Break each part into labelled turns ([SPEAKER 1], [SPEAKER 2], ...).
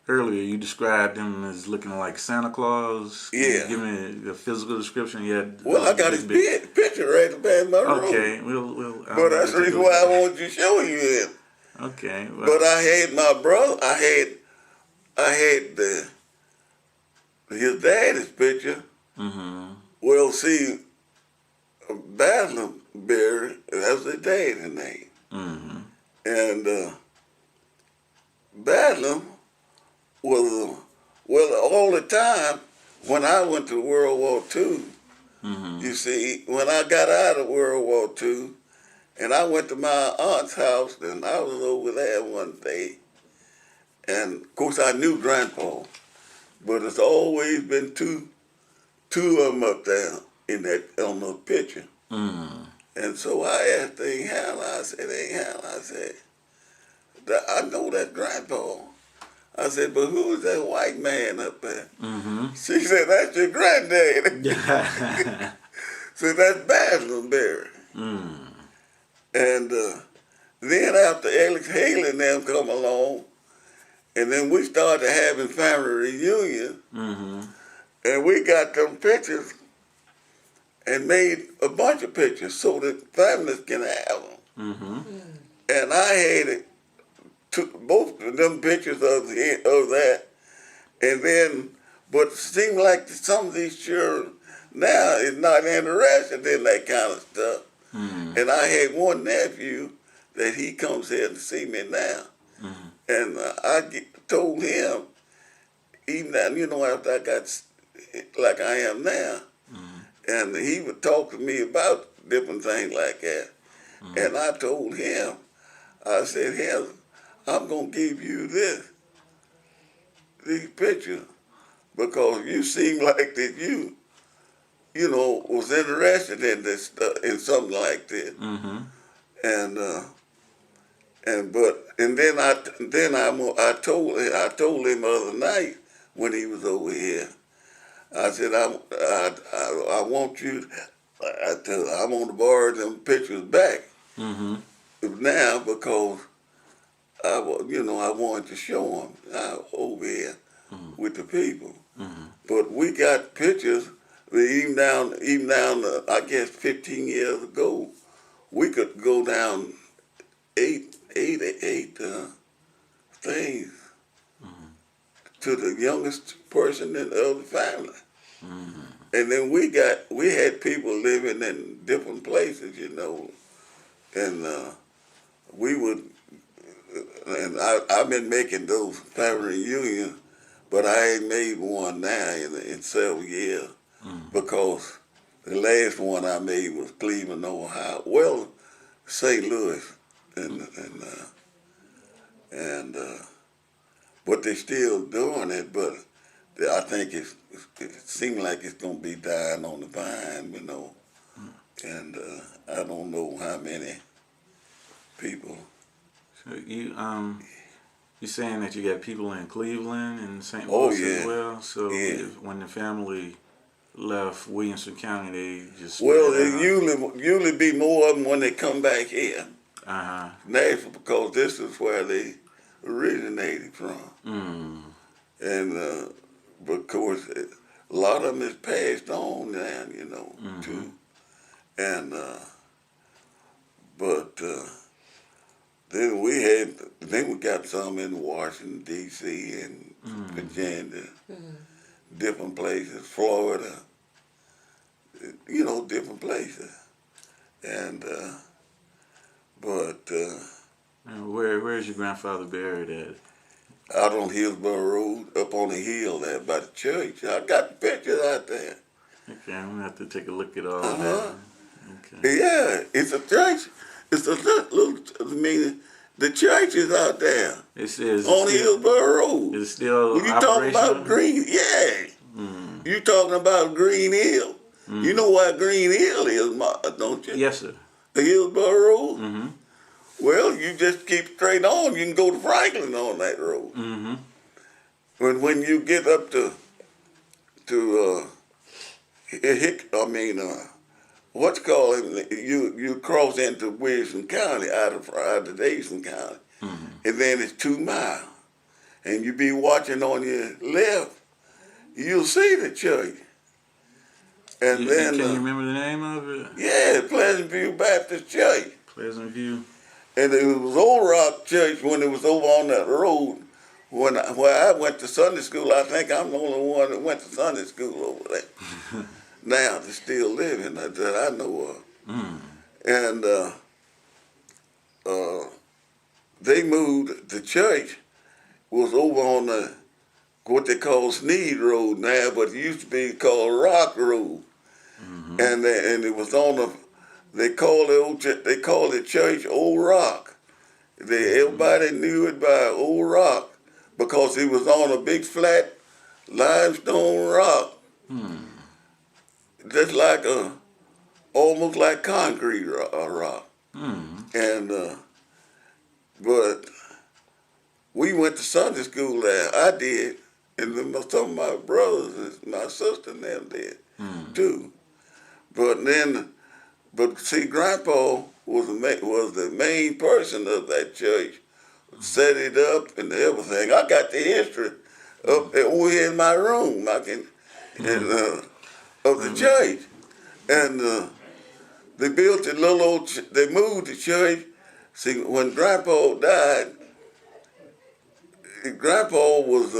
[SPEAKER 1] earlier, you described him as looking like Santa Claus. Can you give me a physical description?
[SPEAKER 2] Well, I got his picture right up in my room.
[SPEAKER 1] Okay, we'll.
[SPEAKER 2] But that's the reason why I wanted to show you it.
[SPEAKER 1] Okay. Well.
[SPEAKER 2] But I had my brother. I had his daddy's picture.
[SPEAKER 1] Mm-hmm.
[SPEAKER 2] Well, see, Basil Berry, that's his daddy's name.
[SPEAKER 1] Mm-hmm.
[SPEAKER 2] And Basil was, all the time when I went to World War II,
[SPEAKER 1] Mm-hmm.
[SPEAKER 2] you see, when I got out of World War II, and I went to my aunt's house, and I was over there one day, and of course I knew Grandpa, but it's always been two of them up there on the picture.
[SPEAKER 1] Mm-hmm.
[SPEAKER 2] And so I asked Aunt Hannah, I said, I know that Grandpa. I said, but who's that white man up there?
[SPEAKER 1] Mm-hmm.
[SPEAKER 2] She said, that's your granddaddy. So that's Basil Berry.
[SPEAKER 1] Mm.
[SPEAKER 2] And then after Alex Haley and them come along, and then we started having family reunions,
[SPEAKER 1] Mm-hmm.
[SPEAKER 2] and we got them pictures and made a bunch of pictures so that families can have them.
[SPEAKER 1] Mm-hmm.
[SPEAKER 2] And I had took both of them pictures of that, and then, but it seemed like some of these children now is not interested in that kind of stuff.
[SPEAKER 1] Mm-hmm.
[SPEAKER 2] And I had one nephew that he comes here to see me now,
[SPEAKER 1] Mm-hmm.
[SPEAKER 2] and I told him, even now, after I got like I am now,
[SPEAKER 1] Mm-hmm.
[SPEAKER 2] and he would talk to me about different things like that.
[SPEAKER 1] Mm-hmm.
[SPEAKER 2] And I told him, I said, I'm going to give you these pictures, because you seem like that you was interested in this stuff, in something like this.
[SPEAKER 1] Mm-hmm.
[SPEAKER 2] And then I told him the other night when he was over here, I said, I want you, I want to borrow them pictures back
[SPEAKER 1] Mm-hmm.
[SPEAKER 2] now, because I wanted to show them over here
[SPEAKER 1] Mm-hmm.
[SPEAKER 2] with the people.
[SPEAKER 1] Mm-hmm.
[SPEAKER 2] But we got pictures even down I guess 15 years ago, we could go down eight things
[SPEAKER 1] Mm-hmm.
[SPEAKER 2] to the youngest person in the other family.
[SPEAKER 1] Mm-hmm.
[SPEAKER 2] And then we had people living in different places, and we would, and I've been making those family reunions, but I ain't made one now in several years,
[SPEAKER 1] Mm-hmm.
[SPEAKER 2] because the last one I made was Cleveland, Ohio. Well, St. Louis, and but they're still doing it. But I think it seems like it's gonna be dying on the vine, and I don't know how many people.
[SPEAKER 1] So you're saying that you got people in Cleveland and St. Louis as well. So when the family left Williamson County, they just
[SPEAKER 2] it usually be more of them when they come back here,
[SPEAKER 1] Uh-huh.
[SPEAKER 2] Nashville, because this is where they originated from.
[SPEAKER 1] Mm.
[SPEAKER 2] And but of course, a lot of them is passed on now,
[SPEAKER 1] Mm-hmm.
[SPEAKER 2] too. And but then we got some in Washington D.C. and Virginia, different places, Florida, different places. And
[SPEAKER 1] And where's your grandfather buried at?
[SPEAKER 2] out on Hillsborough Road, up on the hill there by the church. I got the pictures out there.
[SPEAKER 1] Okay, I'm gonna have to take a look at all
[SPEAKER 2] Uh-huh.
[SPEAKER 1] that. Okay.
[SPEAKER 2] Yeah, it's a church. It's a little, the church is out there on Hillsborough Road.
[SPEAKER 1] It's still
[SPEAKER 2] When you talking
[SPEAKER 1] operational?
[SPEAKER 2] about Green,
[SPEAKER 1] Mm.
[SPEAKER 2] you talking about Green Hill.
[SPEAKER 1] Mm.
[SPEAKER 2] You know where Green Hill is, don't you?
[SPEAKER 1] Yes, sir.
[SPEAKER 2] The Hillsborough Road?
[SPEAKER 1] Mm-hmm.
[SPEAKER 2] Well, you just keep straight on. You can go to Franklin on that road.
[SPEAKER 1] Mm-hmm.
[SPEAKER 2] When you get up to what's called, you cross into Williamson County out of Davidson County,
[SPEAKER 1] Mm-hmm.
[SPEAKER 2] and then it's 2 miles, and you be watching on your left, you'll see the church. And then
[SPEAKER 1] can you remember the name of it?
[SPEAKER 2] Yeah, Pleasant View Baptist Church.
[SPEAKER 1] Pleasant View.
[SPEAKER 2] And it was Old Rock Church when it was over on that road. Where I went to Sunday school, I think I'm the only one that went to Sunday school over there. Now they're still living that I know of. And they moved. The church was over on the what they call Sneed Road now, but it used to be called Rock Road. And it was on the. They called the church Old Rock. Everybody knew it by Old Rock because it was on a big flat limestone rock, just like almost like concrete rock. And but we went to Sunday school there. I did, and then some of my brothers and my sister and them did too. But see, Grandpa was the main person of that church, set it up and everything. I got the history up over here in my room. Of the church, and they built a little old. They moved the church. See, when Grandpa died, Grandpa was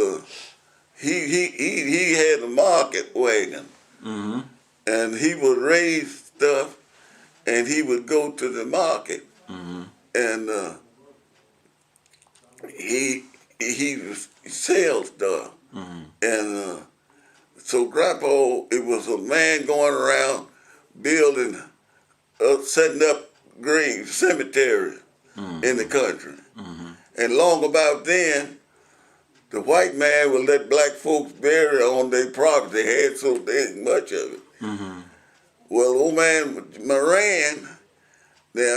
[SPEAKER 2] he had a market wagon, and he would raise stuff. And he would go to the market, and he sell stuff. And so Grandpa, it was a man going around building, setting up graves, cemeteries in the country. And long about then, the white man would let black folks bury on their property. They had so dang much of it. Well, old man Moran, they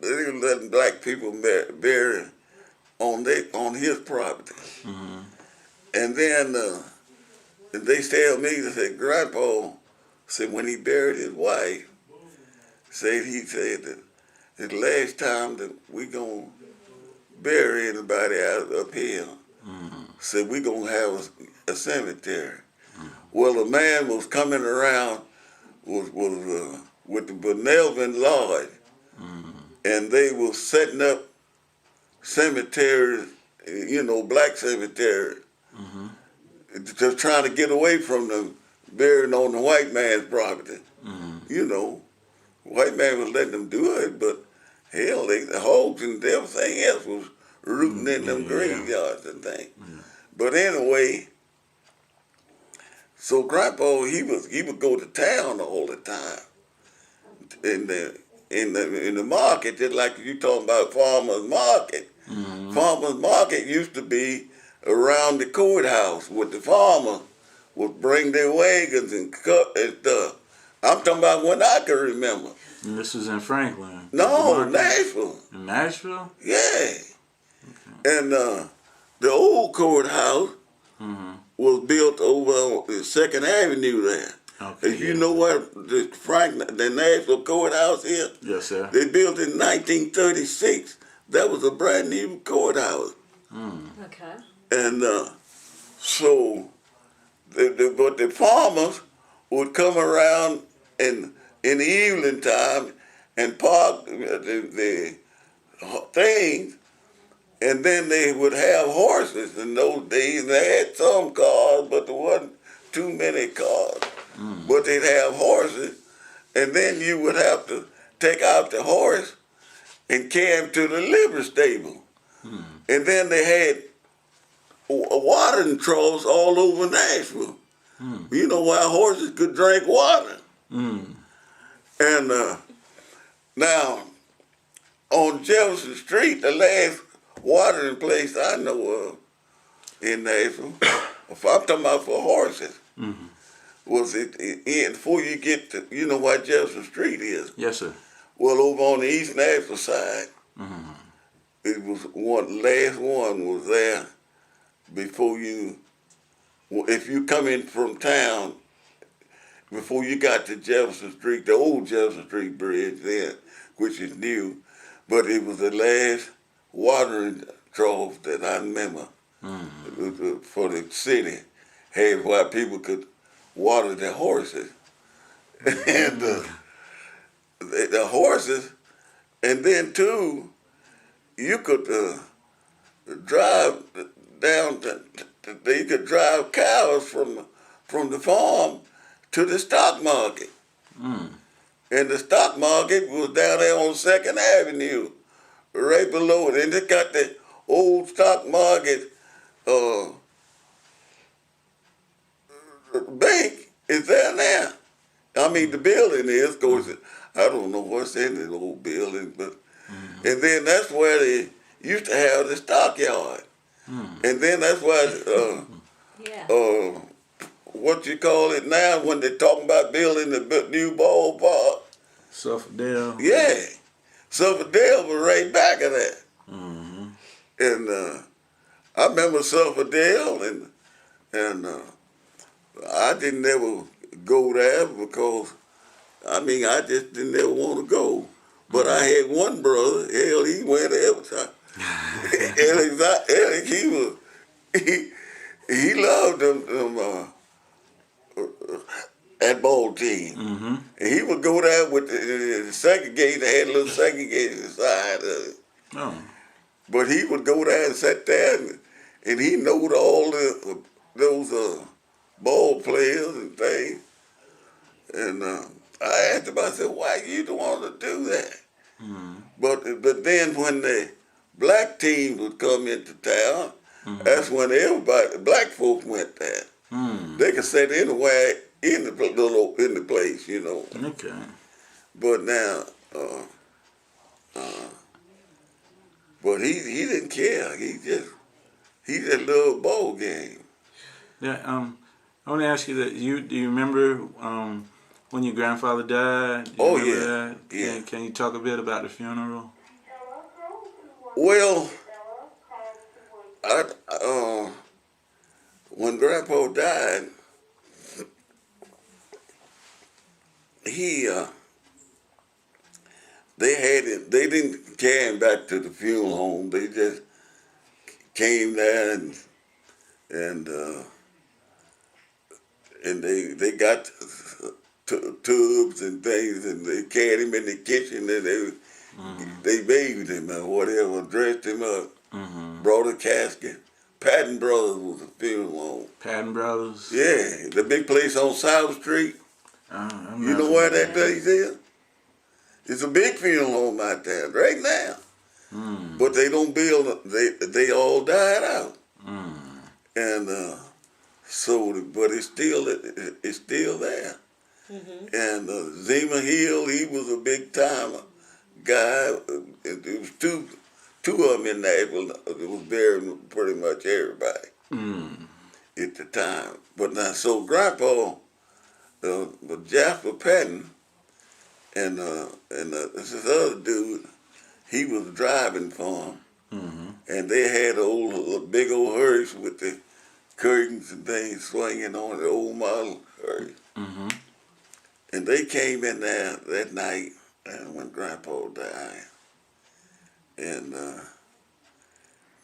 [SPEAKER 2] were letting black people bury on his property. And then they tell me, they said, Grandpa said when he buried his wife, he said that the last time that we gonna bury anybody up here, said we gonna have a cemetery. Well, a man was coming around was with the benevolent Lord, and they were setting up cemeteries, black cemeteries, just trying to get away from them burying on the white man's property. White man was letting them do it, but hell, the hogs and everything else was rooting in them graveyards and things. But anyway. So Grandpa, he would go to town all the time. In the market, just like you talking about farmers market. Farmers market used to be around the courthouse with the farmers would bring their wagons and cut and stuff. I'm talking about when I can remember.
[SPEAKER 1] And this is in Franklin?
[SPEAKER 2] No, Nashville.
[SPEAKER 1] In Nashville?
[SPEAKER 2] Yeah.
[SPEAKER 1] Okay.
[SPEAKER 2] And the old courthouse was built over on 2nd Avenue there.
[SPEAKER 1] Okay,
[SPEAKER 2] If you know what the Nashville courthouse is?
[SPEAKER 1] Yes, sir.
[SPEAKER 2] They built it in 1936. That was a brand new courthouse.
[SPEAKER 3] Okay.
[SPEAKER 2] And so, but the farmers would come around in the evening time and park the things. And then they would have horses in those days. They had some cars, but there wasn't too many cars. But they'd have horses, and then you would have to take out the horse and carry him to the livery stable. And then they had watering troughs all over Nashville. You know why horses could drink water. And now, on Jefferson Street, the last watering place I know of in Nashville, if I'm talking about for horses, was it before you get to, you know what Jefferson Street is?
[SPEAKER 1] Yes, sir.
[SPEAKER 2] Well, over on the East Nashville side, it was last one was there before if you come in from town, before you got to Jefferson Street, the old Jefferson Street Bridge there, which is new, but it was the last watering trough that I remember for the city had where people could water their horses. And the horses, and then too, you could drive down you could drive cows from the farm to the stock market. And the stock market was down there on 2nd Avenue, right below it. And they got the old stock market bank is there now. I mean, the building is, of course, I don't know what's in the old building, but, and then that's where they used to have the stockyard. And then that's why, what you call it now, when they're talking about building the new ballpark.
[SPEAKER 1] Sufferdale.
[SPEAKER 2] Yeah. Sufferdale was right back of that. And I remember Sufferdale, and I didn't ever go there because, I mean, I just didn't ever want to go. But I had one brother, hell, he went every time. Eric, he loved them that ball team. And he would go there with the segregated, they had a little segregated side of it. But he would go there and sit there, and he knowed all those ball players and things. And I asked him, I said, why you don't want to do that? But then when the black team would come into town, that's when everybody, black folks went there. They could sit anywhere in the place, you know.
[SPEAKER 1] Okay.
[SPEAKER 2] But now, but he didn't care. He just loved ball game.
[SPEAKER 1] Yeah. I want to ask you that. Do you remember when your grandfather died?
[SPEAKER 2] Oh yeah.
[SPEAKER 1] That?
[SPEAKER 2] Yeah.
[SPEAKER 1] Can you talk a bit about the funeral?
[SPEAKER 2] Well, when Grandpa died, they didn't carry him back to the funeral home. They just came there and they got tubs and things, and they carried him in the kitchen, and they bathed him or whatever, dressed him up, brought a casket. Patton Brothers was a funeral home.
[SPEAKER 1] Patton Brothers?
[SPEAKER 2] Yeah, the big place on South Street. You know where that place is? It's a big funeral home out there right now. But they don't build, they all died out. And so, but it's still there. And Zima Hill, he was a big timer guy. There was two of them in Nashville. It was burying pretty much everybody at the time. But now, so Grandpa, Jasper Patton, and this other dude, he was driving for him. And they had a big old hearse with the curtains and things swinging on the old model hearse. And they came in there that night when Grandpa died. And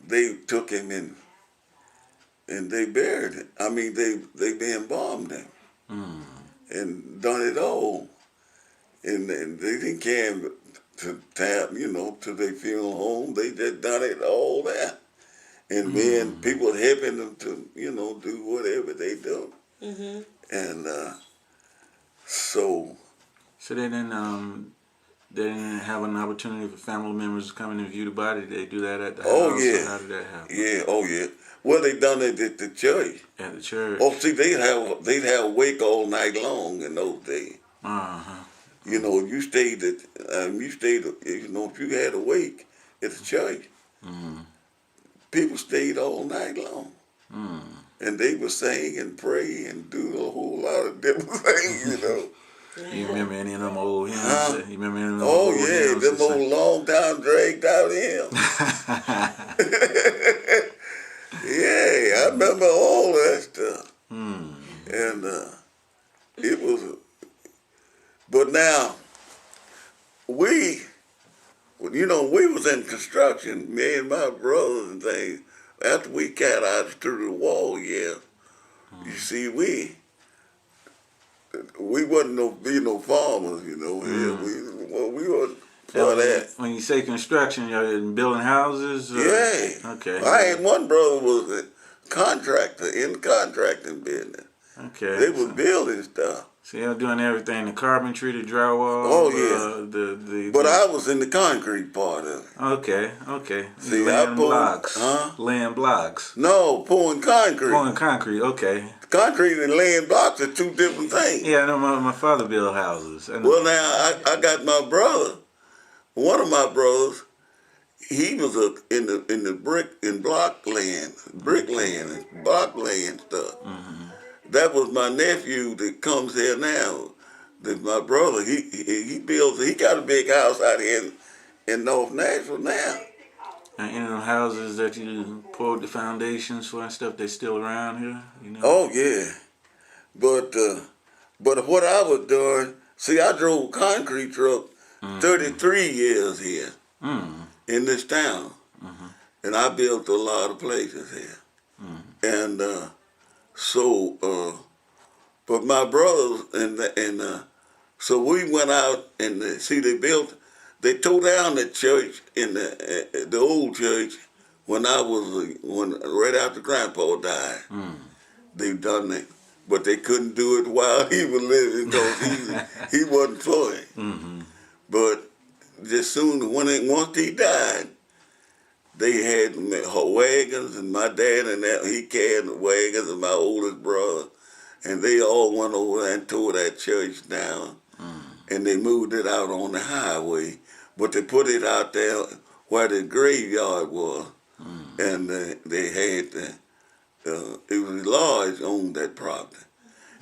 [SPEAKER 2] they took him in and they buried him. I mean, they embalmed him and done it all. And they didn't carry him to town, you know, to their funeral home. They just done it all there. And then people helping them to, you know, do whatever they do. And so
[SPEAKER 1] they didn't have an opportunity for family members to come in and view the body. They do that at the house.
[SPEAKER 2] Oh yeah.
[SPEAKER 1] So how did that happen?
[SPEAKER 2] Yeah. Oh yeah. Well, they done it at the church.
[SPEAKER 1] At the church.
[SPEAKER 2] Oh, see, they'd have a wake all night long in those days. You know, if you stayed you know, if you had a wake at the church, people stayed all night long. And they would sing and pray and do a whole lot of different things, you know.
[SPEAKER 1] You remember any of them old hymns? You remember any of them
[SPEAKER 2] old hymns? Them old long time dragged out hymns. Yeah, I remember all that stuff. And it was, but now, we was in construction, me and my brothers and things, after we got out through the wall, you see, we wasn't no farmers, you know. We were for that.
[SPEAKER 1] When you say construction, you're building houses? Or?
[SPEAKER 2] Yeah.
[SPEAKER 1] Okay.
[SPEAKER 2] I had one brother was a contractor in the contracting business.
[SPEAKER 1] Okay.
[SPEAKER 2] They was building stuff.
[SPEAKER 1] So you're doing everything, the carpentry, the drywall?
[SPEAKER 2] Oh, yeah. But I was in the concrete part of it.
[SPEAKER 1] Okay.
[SPEAKER 2] See,
[SPEAKER 1] laying blocks.
[SPEAKER 2] Huh?
[SPEAKER 1] Laying blocks.
[SPEAKER 2] No, pouring concrete.
[SPEAKER 1] Pouring concrete, okay.
[SPEAKER 2] Concrete and laying blocks are two different things.
[SPEAKER 1] Yeah, I know my father built houses.
[SPEAKER 2] Well, now, I got my brother. One of my brothers, he was in the brick and block laying stuff. That was my nephew that comes here now. That's my brother. He builds. He got a big house out here in North Nashville now.
[SPEAKER 1] And in the houses that you poured the foundations for and stuff, they still around here, you know?
[SPEAKER 2] Oh yeah, but what I was doing, see, I drove a concrete truck 33 years here in this town, and I built a lot of places here, and but my brothers so we went out and see they tore down the church in the old church when right after Grandpa died. They done it, but they couldn't do it while he was living because he wasn't for it. But just soon once he died, they had wagons, and my dad and he carried the wagons, and my oldest brother, and they all went over there and tore that church down, and they moved it out on the highway, but they put it out there where the graveyard was, and they had it was large owned that property,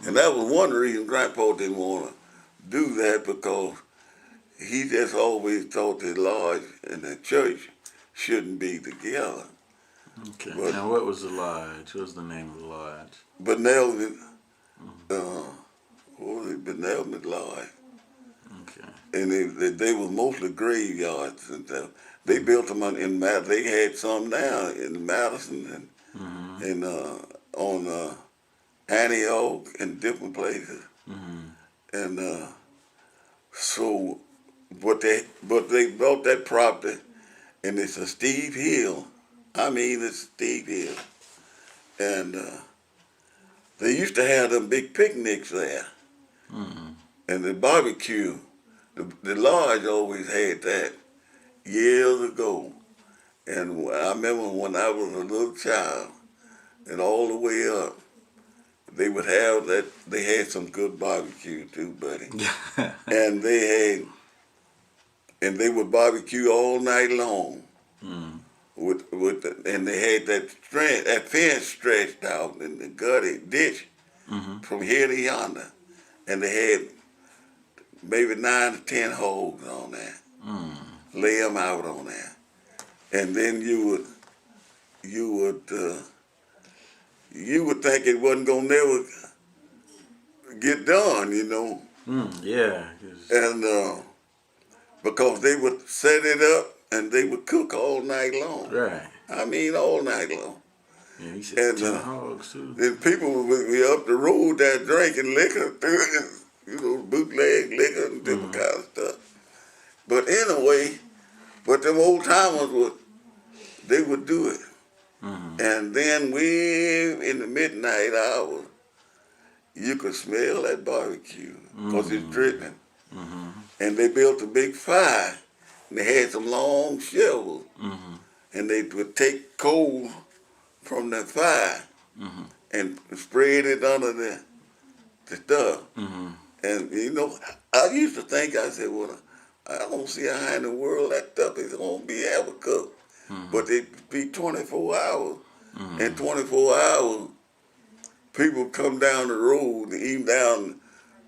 [SPEAKER 2] and that was one reason Grandpa didn't want to do that, because he just always thought that lodge and the church shouldn't be together.
[SPEAKER 1] Okay. But now, what was the lodge? What was the name of the lodge?
[SPEAKER 2] Benevolent. What was it? Benevolent Lodge.
[SPEAKER 1] Okay.
[SPEAKER 2] And they were mostly graveyards and stuff. They built them they had some now in Madison and on Antioch and different places. And so, but they bought that property, and it's a steep hill. I mean, it's a steep hill. And they used to have them big picnics there. And the barbecue, the lodge always had that years ago. And I remember when I was a little child, and all the way up, they would have that. They had some good barbecue too, buddy. And they would barbecue all night long. And they had that fence stretched out in the gutty ditch from here to yonder, and they had maybe 9 to 10 hogs on there. Lay them out on there, and then you would think it wasn't gonna never get done, you know.
[SPEAKER 1] Yeah.
[SPEAKER 2] And because they would set it up and they would cook all night long.
[SPEAKER 1] Right.
[SPEAKER 2] I mean, all night long.
[SPEAKER 1] Yeah, you said 10 hogs too.
[SPEAKER 2] Then people would be up the road there drinking liquor, you know, bootleg liquor and different kind of stuff. But anyway, them old timers would do it. And then in the midnight hour, you could smell that barbecue because it's dripping. And they built a big fire, and they had some long shovels, and they would take coal from the fire and spread it under the stuff. And you know, I used to think, I said, well, I don't see how in the world that stuff is going to be ever cooked. But it'd be 24 hours. And 24 hours, people come down the road, and even down,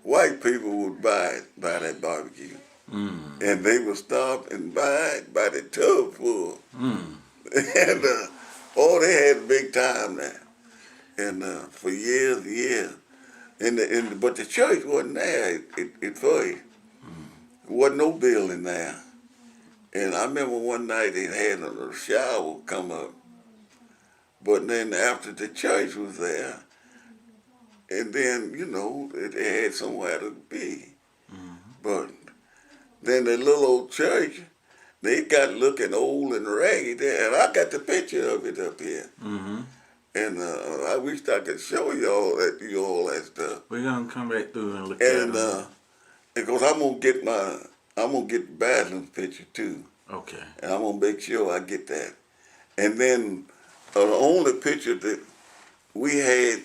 [SPEAKER 2] white people would buy that barbecue. And they would stop and buy the tub full. And they had a big time there. And for years and years. But the church wasn't there at first. There wasn't no building there. And I remember one night they had a shower come up, but then after the church was there, and then, you know, they had somewhere to be. But then the little old church, they got looking old and ragged there, and I got the picture of it up here. And I wished I could show all that stuff.
[SPEAKER 1] We're gonna come back through and look at it.
[SPEAKER 2] And because I'm gonna get Basil's picture too.
[SPEAKER 1] Okay.
[SPEAKER 2] And I'm gonna make sure I get that. And then the only picture that we had,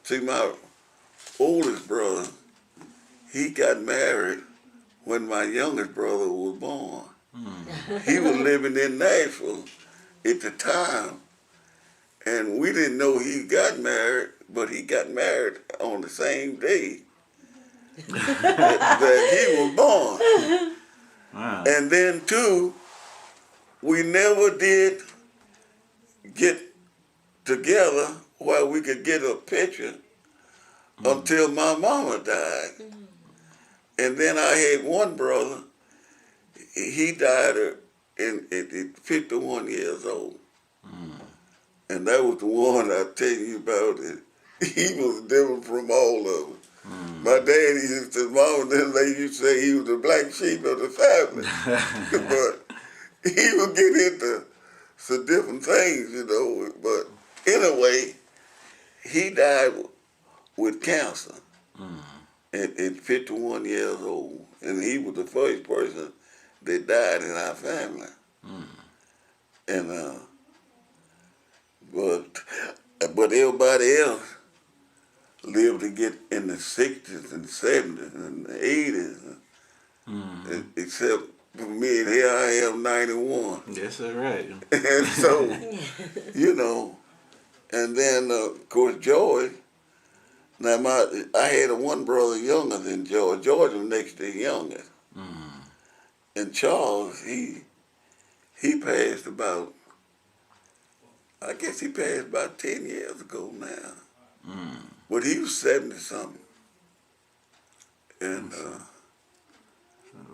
[SPEAKER 2] see, my oldest brother, he got married when my youngest brother was born. He was living in Nashville at the time, and we didn't know he got married, but he got married on the same day that he was born.
[SPEAKER 1] Wow.
[SPEAKER 2] And then too, we never did get together where we could get a picture until my mama died. And then I had one brother, he died at 51 years old. And that was the one I tell you about. He was different from all of them. My daddy used to, mom and them, they used to say he was the black sheep of the family. But he would get into some different things, you know. But anyway, he died with cancer at 51 years old. And he was the first person that died in our family. And but everybody else lived to get in the 60s and 70s and the 80s, except for me, and here I am, 91.
[SPEAKER 1] Yes, that's right.
[SPEAKER 2] And so, you know, and then, of course, George, now I had one brother younger than George. George was next to the youngest. And Charles, he passed about, I guess he passed about 10 years ago now. But he was 70-something. And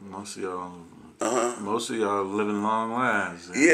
[SPEAKER 1] most of y'all living long lives.
[SPEAKER 2] yeah.